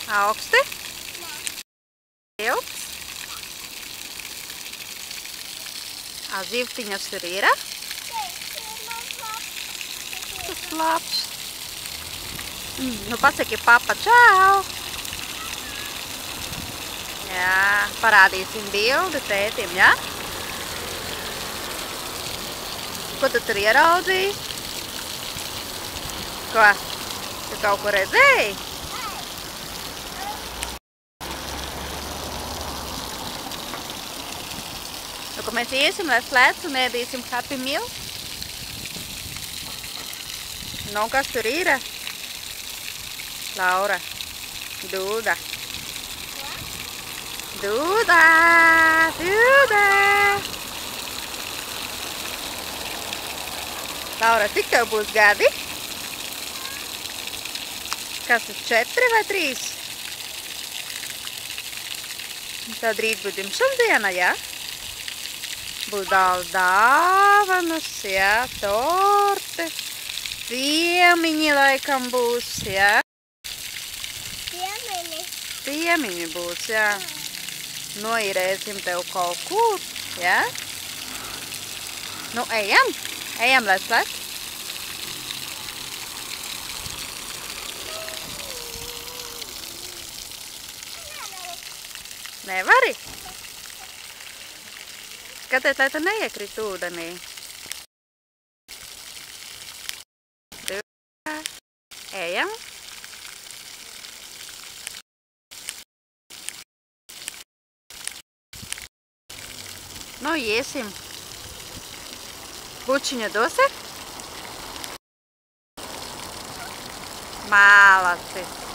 Augsti? Silts? Zivtiņas tur ir? Tas labs. Nu pasaki papa čau. Jā, parādīsim bildi tētim, jā? Ko tu tur ieraudzīji? Ko? Tu kaut ko redzēji? Nu, ko mēs iesim, lai slēdz un ēdīsim Happy Meal? Nu, kas tur ir? Laura, Dūda. Dūda, Dūda. Laura, cik tev būs gadi? Kas tas 4 vai 3? Tad rīt būs dzimšanas diena, jā? Būs daudz dāvanas, jā, torte. Ciemiņi laikam būs, jā? Ciemiņi? Ciemiņi būs, jā. Noīrēsim tev kaut kur, jā? Nu, ejam? Ejam, lai slēdz. Nevari? Skaties, lai tu neiekrīt ūdenī. Ejam. Nu, iesim. Bučiņa dosi? Mālacis.